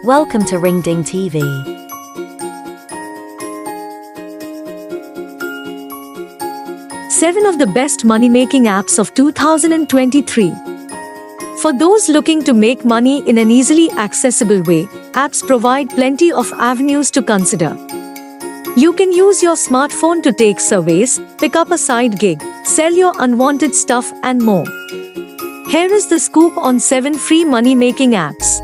Welcome to Ringding TV. Seven of the best money-making apps of 2023. For those looking to make money in an easily accessible way, apps provide plenty of avenues to consider. You can use your smartphone to take surveys, pick up a side gig, sell your unwanted stuff, and more. Here is the scoop on 7 free money-making apps.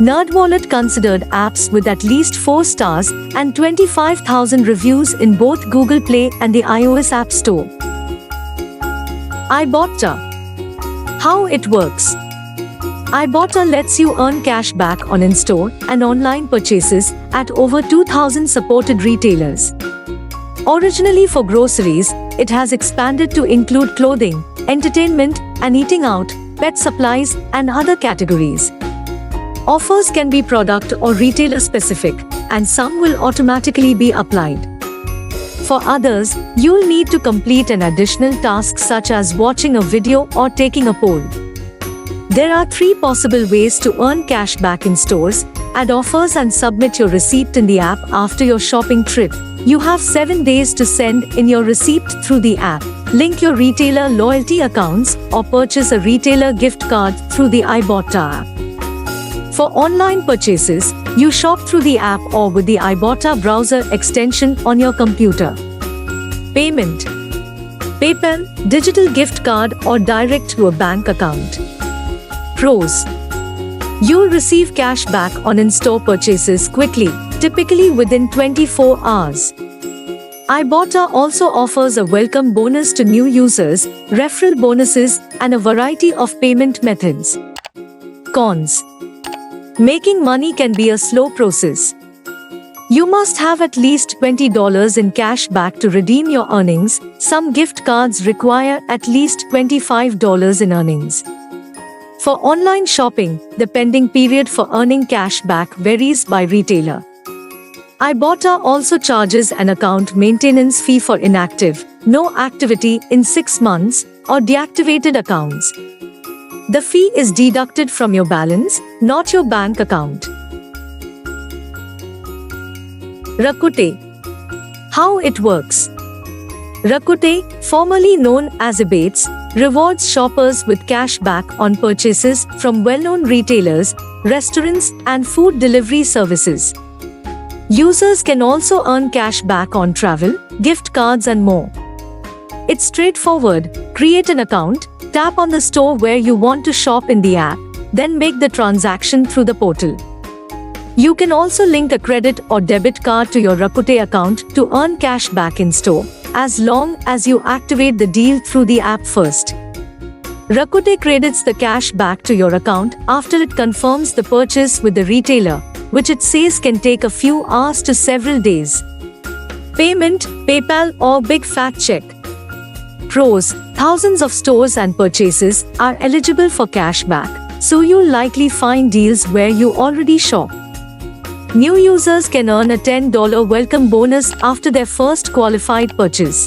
NerdWallet considered apps with at least 4 stars and 25,000 reviews in both Google Play and the iOS App Store. iBotta. How it works. iBotta lets you earn cash back on in-store and online purchases at over 2,000 supported retailers. Originally for groceries, it has expanded to include clothing, entertainment, and eating out, pet supplies, and other categories. Offers can be product or retailer specific, and some will automatically be applied. For others, you'll need to complete an additional task such as watching a video or taking a poll. There are 3 possible ways to earn cash back in stores: add offers and submit your receipt in the app after your shopping trip. You have 7 days to send in your receipt through the app. Link your retailer loyalty accounts or purchase a retailer gift card through the iBotta app. For online purchases, you shop through the app or with the iBotta browser extension on your computer. Payment: PayPal, digital gift card, or direct to a bank account. Pros: you'll receive cash back on in-store purchases quickly, typically within 24 hours. iBotta also offers a welcome bonus to new users, referral bonuses, and a variety of payment methods. Cons: making money can be a slow process. You must have at least $20 in cash back to redeem your earnings. Some gift cards require at least $25 in earnings. For online shopping, the pending period for earning cash back varies by retailer. iBotta also charges an account maintenance fee for inactive, no activity in 6 months, or deactivated accounts. The fee is deducted from your balance, not your bank account. Rakuten. How it works. Rakuten, formerly known as Ebates, rewards shoppers with cash back on purchases from well-known retailers, restaurants, and food delivery services. Users can also earn cash back on travel, gift cards, and more. It's straightforward. Create an account, tap on the store where you want to shop in the app, then make the transaction through the portal. You can also link a credit or debit card to your Rakuten account to earn cash back in store, as long as you activate the deal through the app first. Rakuten credits the cash back to your account after it confirms the purchase with the retailer, which it says can take a few hours to several days. Payment: PayPal or big fat check. Pros: thousands of stores and purchases are eligible for cash back, so you'll likely find deals where you already shop. New users can earn a $10 welcome bonus after their first qualified purchase.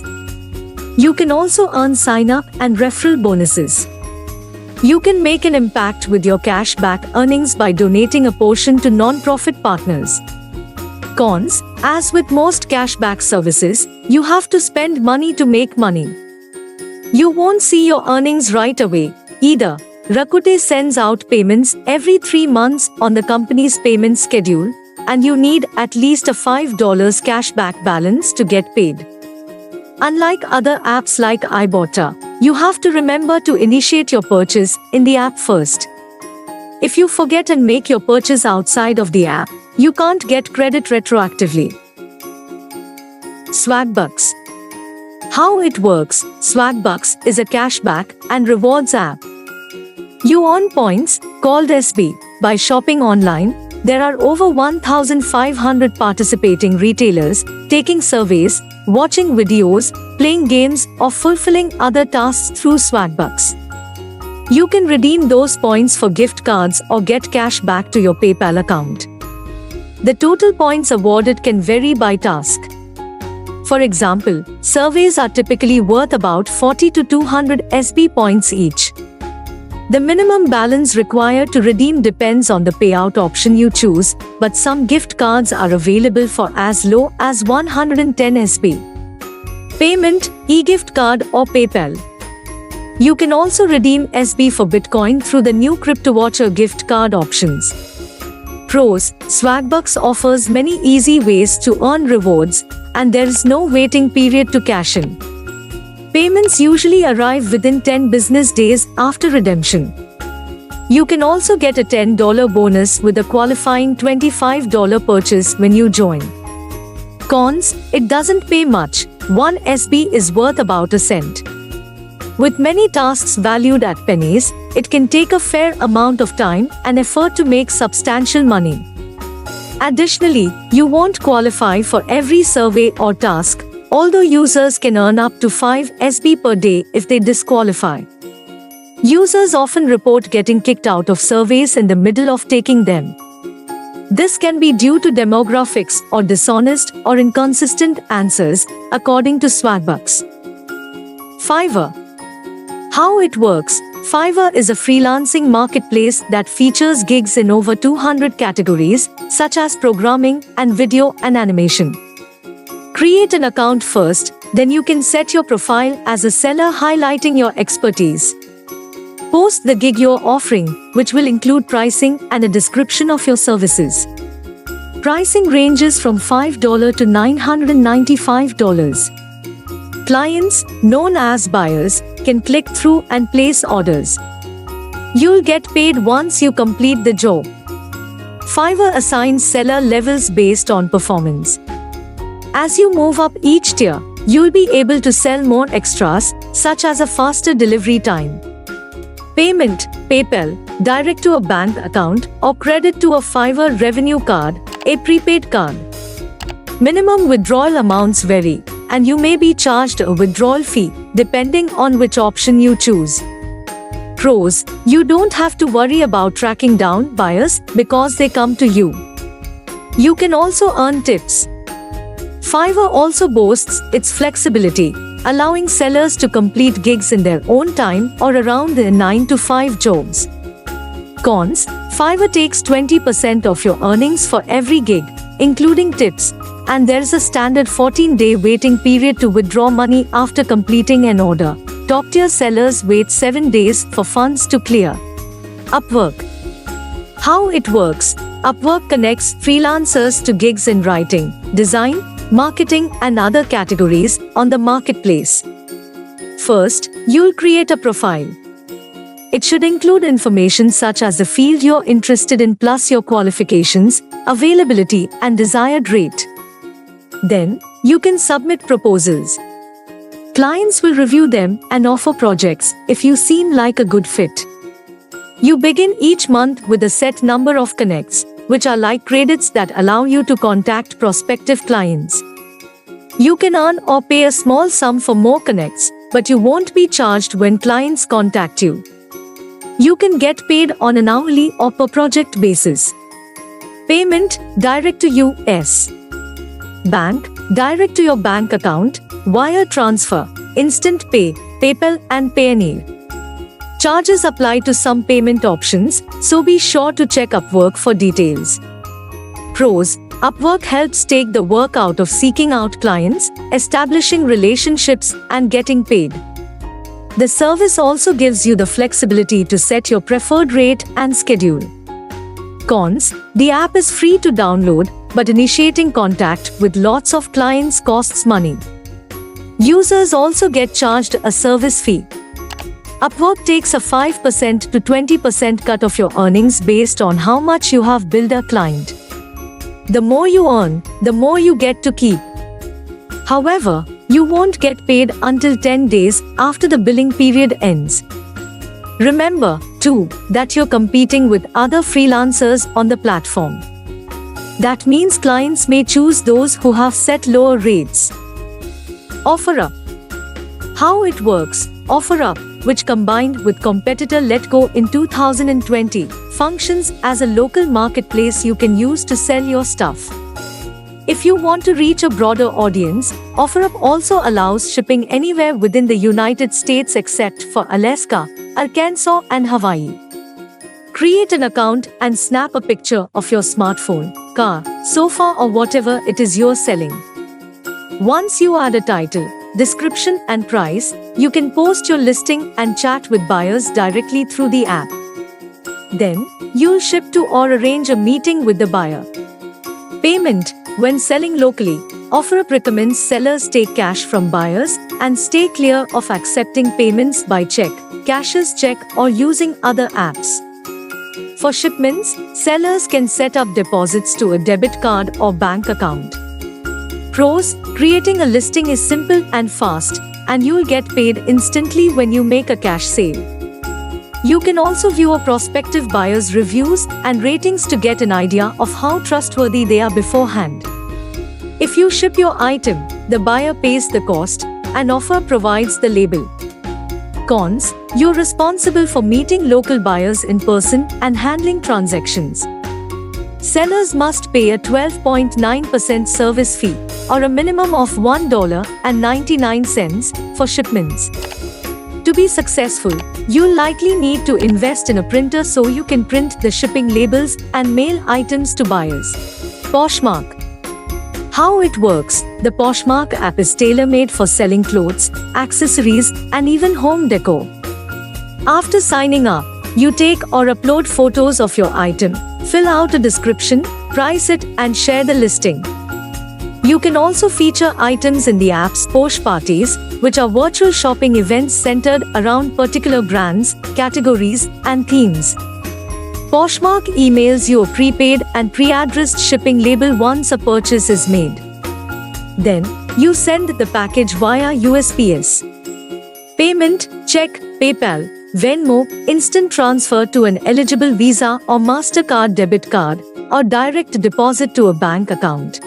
You can also earn sign-up and referral bonuses. You can make an impact with your cash back earnings by donating a portion to non-profit partners. Cons: as with most cashback services, you have to spend money to make money. You won't see your earnings right away, either. Rakuten sends out payments every 3 months on the company's payment schedule, and you need at least a $5 cashback balance to get paid. Unlike other apps like iBotta, you have to remember to initiate your purchase in the app first. If you forget and make your purchase outside of the app, you can't get credit retroactively. Swagbucks. How it works. Swagbucks is a cashback and rewards app. You earn points, called SB, by shopping online. There are over 1,500 participating retailers, taking surveys, watching videos, playing games, or fulfilling other tasks through Swagbucks. You can redeem those points for gift cards or get cash back to your PayPal account. The total points awarded can vary by task. For example, surveys are typically worth about 40 to 200 SB points each. The minimum balance required to redeem depends on the payout option you choose, but some gift cards are available for as low as 110 SB. Payment, e-gift card or PayPal. You can also redeem SB for Bitcoin through the new CryptoVoucher gift card options. Pros: Swagbucks offers many easy ways to earn rewards, and there is no waiting period to cash in. Payments usually arrive within 10 business days after redemption. You can also get a $10 bonus with a qualifying $25 purchase when you join. Cons: It doesn't pay much. 1 SB is worth about a cent. With many tasks valued at pennies, it can take a fair amount of time and effort to make substantial money. Additionally, you won't qualify for every survey or task, although users can earn up to 5 SB per day if they disqualify. Users often report getting kicked out of surveys in the middle of taking them. This can be due to demographics or dishonest or inconsistent answers, according to Swagbucks. Fiverr. How it works. Fiverr is a freelancing marketplace that features gigs in over 200 categories, such as programming and video and animation. Create an account first, then you can set your profile as a seller highlighting your expertise. Post the gig you're offering, which will include pricing and a description of your services. Pricing ranges from $5 to $995. Clients, known as buyers, can click through and place orders. You'll get paid once you complete the job. Fiverr assigns seller levels based on performance. As you move up each tier, you'll be able to sell more extras, such as a faster delivery time. Payment, PayPal, direct to a bank account, or credit to a Fiverr revenue card, a prepaid card. Minimum withdrawal amounts vary, and you may be charged a withdrawal fee, depending on which option you choose. Pros: You don't have to worry about tracking down buyers because they come to you. You can also earn tips. Fiverr also boasts its flexibility, allowing sellers to complete gigs in their own time or around their 9 to 5 jobs. Cons: Fiverr takes 20% of your earnings for every gig, including tips, and there's a standard 14-day waiting period to withdraw money after completing an order. Top-tier sellers wait 7 days for funds to clear. Upwork. How it works. Upwork connects freelancers to gigs in writing, design, marketing, and other categories on the marketplace. First, you'll create a profile. It should include information such as the field you're interested in plus your qualifications, availability, and desired rate. Then, you can submit proposals. Clients will review them and offer projects if you seem like a good fit. You begin each month with a set number of connects, which are like credits that allow you to contact prospective clients. You can earn or pay a small sum for more connects, but you won't be charged when clients contact you. You can get paid on an hourly or per project basis. Payment, direct to U.S. Bank, direct to your bank account, wire transfer, instant pay, PayPal and Payoneer. Charges apply to some payment options, so be sure to check Upwork for details. Pros: Upwork helps take the work out of seeking out clients, establishing relationships, and getting paid. The service also gives you the flexibility to set your preferred rate and schedule. Cons: The app is free to download, but initiating contact with lots of clients costs money. Users also get charged a service fee. Upwork takes a 5% to 20% cut of your earnings based on how much you have billed a client. The more you earn, the more you get to keep. However, you won't get paid until 10 days after the billing period ends. Remember, too, that you're competing with other freelancers on the platform. That means clients may choose those who have set lower rates. OfferUp. How it works. OfferUp, which combined with competitor Letgo in 2020, functions as a local marketplace you can use to sell your stuff. If you want to reach a broader audience, OfferUp also allows shipping anywhere within the United States except for Alaska, Arkansas and Hawaii. Create an account and snap a picture of your smartphone, car, sofa or whatever it is you're selling. Once you add a title, description and price, you can post your listing and chat with buyers directly through the app. Then, you'll ship to or arrange a meeting with the buyer. Payment. When selling locally, OfferUp recommends sellers take cash from buyers and stay clear of accepting payments by check, cashier's check or using other apps. For shipments, sellers can set up deposits to a debit card or bank account. Pros. Creating a listing is simple and fast, and you'll get paid instantly when you make a cash sale. You can also view a prospective buyer's reviews and ratings to get an idea of how trustworthy they are beforehand. If you ship your item, the buyer pays the cost, and OfferUp provides the label. Cons. You're responsible for meeting local buyers in person and handling transactions. Sellers must pay a 12.9% service fee, or a minimum of $1.99 for shipments. To be successful, you'll likely need to invest in a printer so you can print the shipping labels and mail items to buyers. Poshmark. How it works. The Poshmark app is tailor-made for selling clothes, accessories, and even home decor. After signing up, you take or upload photos of your item, fill out a description, price it, and share the listing. You can also feature items in the app's Posh Parties, which are virtual shopping events centered around particular brands, categories, and themes. Poshmark emails you a prepaid and pre-addressed shipping label once a purchase is made. Then, you send the package via USPS. Payment, check, PayPal, Venmo, instant transfer to an eligible Visa or MasterCard debit card, or direct deposit to a bank account.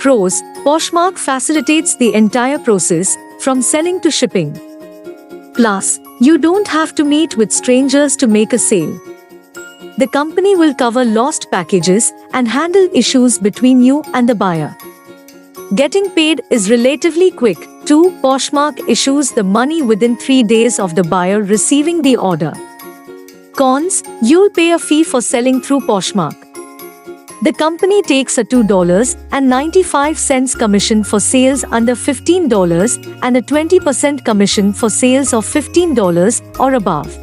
Pros. Poshmark facilitates the entire process, from selling to shipping. Plus, you don't have to meet with strangers to make a sale. The company will cover lost packages and handle issues between you and the buyer. Getting paid is relatively quick, too. Poshmark issues the money within 3 days of the buyer receiving the order. Cons. You'll pay a fee for selling through Poshmark. The company takes a $2.95 commission for sales under $15 and a 20% commission for sales of $15 or above.